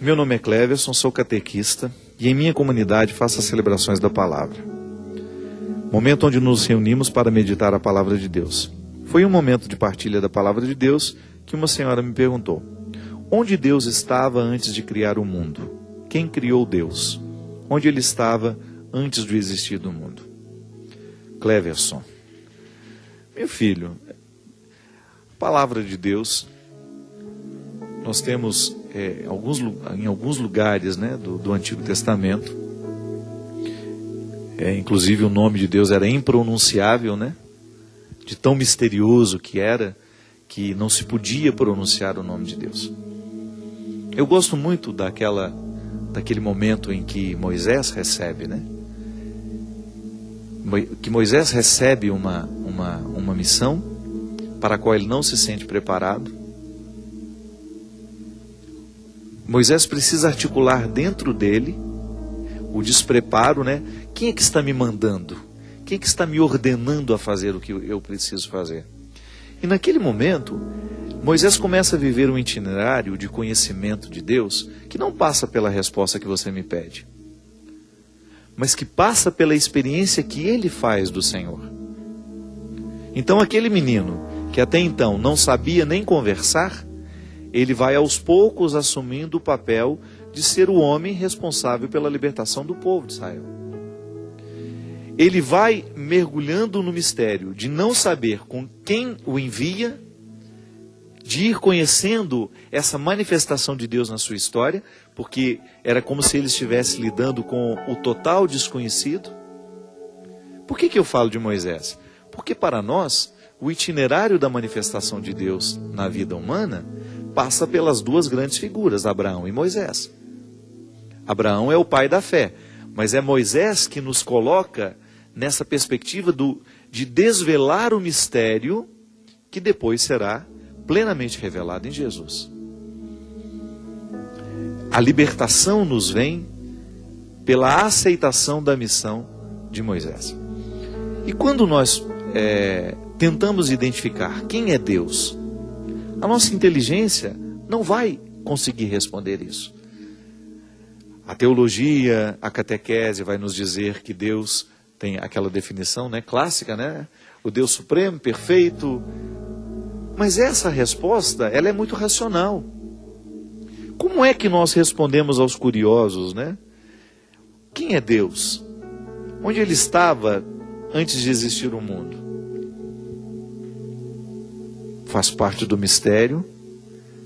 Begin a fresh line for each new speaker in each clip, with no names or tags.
Meu nome é Cleverson, sou catequista e em minha comunidade faço as celebrações da palavra. Momento onde nos reunimos para meditar a palavra de Deus. Foi um momento de partilha da palavra de Deus que uma senhora me perguntou: onde Deus estava antes de criar o mundo? Quem criou Deus? Onde ele estava antes do existir do mundo? Cleverson, meu filho, a palavra de Deus, nós temos em alguns lugares, né, do Antigo Testamento, inclusive o nome de Deus era impronunciável, né, de tão misterioso que era, que não se podia pronunciar o nome de Deus. Eu gosto muito daquele momento em que Moisés recebe, né, que Moisés recebe uma missão para a qual ele não se sente preparado. Moisés precisa articular dentro dele o despreparo, né? Quem é que está me mandando? Quem é que está me ordenando a fazer o que eu preciso fazer? E naquele momento, Moisés começa a viver um itinerário de conhecimento de Deus que não passa pela resposta que você me pede, mas que passa pela experiência que ele faz do Senhor. Então aquele menino que até então não sabia nem conversar, ele vai aos poucos assumindo o papel de ser o homem responsável pela libertação do povo de Israel. Ele vai mergulhando no mistério de não saber com quem o envia, de ir conhecendo essa manifestação de Deus na sua história, porque era como se ele estivesse lidando com o total desconhecido. Por que eu falo de Moisés? Porque para nós, o itinerário da manifestação de Deus na vida humana passa pelas duas grandes figuras, Abraão e Moisés. Abraão é o pai da fé, mas é Moisés que nos coloca nessa perspectiva de desvelar o mistério que depois será plenamente revelado em Jesus. A libertação nos vem pela aceitação da missão de Moisés. E quando nós tentamos identificar quem é Deus, a nossa inteligência não vai conseguir responder isso. A teologia, a catequese vai nos dizer que Deus tem aquela definição, né, clássica, né? O Deus supremo, perfeito. Mas essa resposta, ela é muito racional. Como é que nós respondemos aos curiosos, né? Quem é Deus? Onde ele estava antes de existir o mundo? Faz parte do mistério,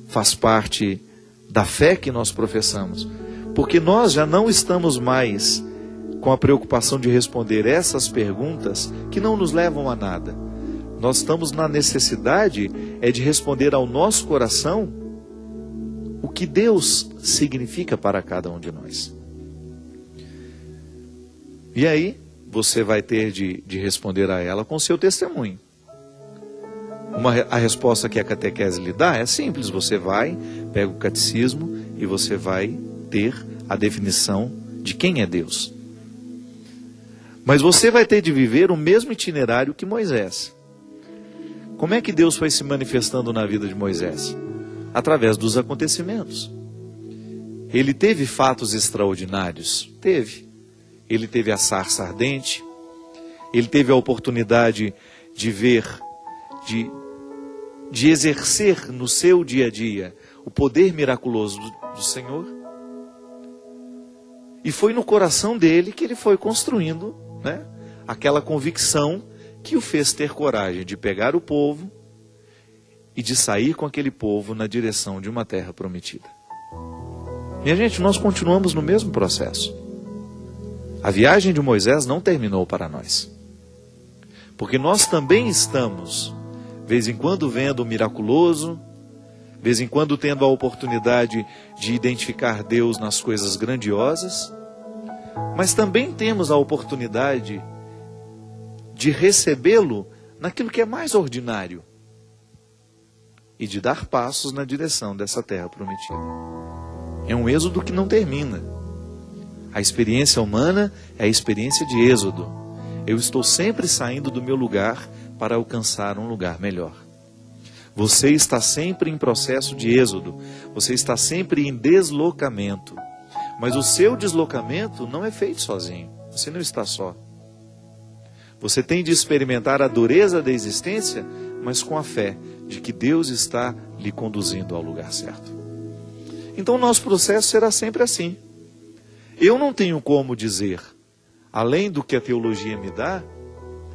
faz parte da fé que nós professamos, porque nós já não estamos mais com a preocupação de responder essas perguntas que não nos levam a nada. Nós estamos na necessidade de responder ao nosso coração o que Deus significa para cada um de nós. E aí, você vai ter de responder a ela com o seu testemunho. A resposta que a catequese lhe dá é simples: você vai, pega o catecismo e você vai ter a definição de quem é Deus. Mas você vai ter de viver o mesmo itinerário que Moisés. Como é que Deus foi se manifestando na vida de Moisés? Através dos acontecimentos. Ele teve fatos extraordinários? Teve. Ele teve a sarça ardente, ele teve a oportunidade de ver, de exercer no seu dia a dia o poder miraculoso do Senhor. E foi no coração dele que ele foi construindo, né, aquela convicção que o fez ter coragem de pegar o povo e de sair com aquele povo na direção de uma terra prometida. Minha gente, nós continuamos no mesmo processo. A viagem de Moisés não terminou para nós, porque nós também estamos, de vez em quando, vendo o miraculoso, de vez em quando tendo a oportunidade de identificar Deus nas coisas grandiosas, mas também temos a oportunidade de recebê-lo naquilo que é mais ordinário e de dar passos na direção dessa terra prometida. É um êxodo que não termina. A experiência humana é a experiência de êxodo. Eu estou sempre saindo do meu lugar para alcançar um lugar melhor. Você está sempre em processo de êxodo, você está sempre em deslocamento. Mas o seu deslocamento não é feito sozinho, você não está só. Você tem de experimentar a dureza da existência, mas com a fé de que Deus está lhe conduzindo ao lugar certo. Então o nosso processo será sempre assim. Eu não tenho como dizer, além do que a teologia me dá,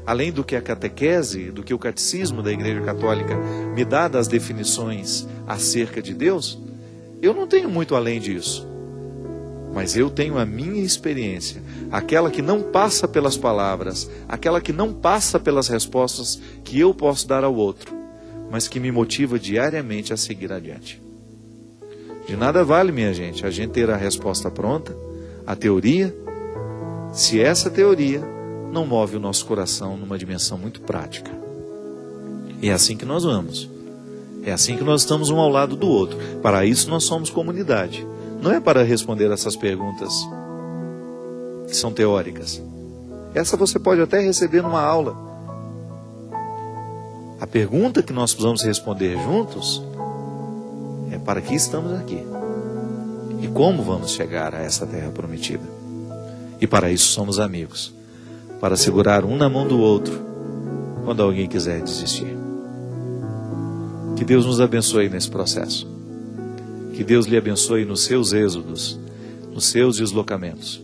além do que a catequese, do que o catecismo da Igreja Católica me dá das definições acerca de Deus, eu não tenho muito além disso. Mas eu tenho a minha experiência, aquela que não passa pelas palavras, aquela que não passa pelas respostas que eu posso dar ao outro, mas que me motiva diariamente a seguir adiante. De nada vale, minha gente, a gente ter a resposta pronta, a teoria, se essa teoria não move o nosso coração numa dimensão muito prática. E é assim que nós vamos. É assim que nós estamos um ao lado do outro. Para isso nós somos comunidade. Não é para responder essas perguntas que são teóricas. Essa você pode até receber numa aula. A pergunta que nós precisamos responder juntos é: para que estamos aqui? E como vamos chegar a essa terra prometida? E para isso somos amigos, para segurar um na mão do outro quando alguém quiser desistir. Que Deus nos abençoe nesse processo. Que Deus lhe abençoe nos seus êxodos, nos seus deslocamentos.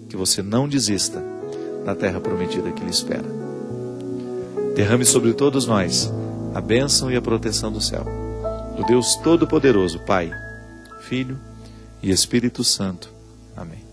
Que você não desista da terra prometida que lhe espera. Derrame sobre todos nós a bênção e a proteção do céu, do Deus Todo-Poderoso, Pai, Filho e Espírito Santo. Amém.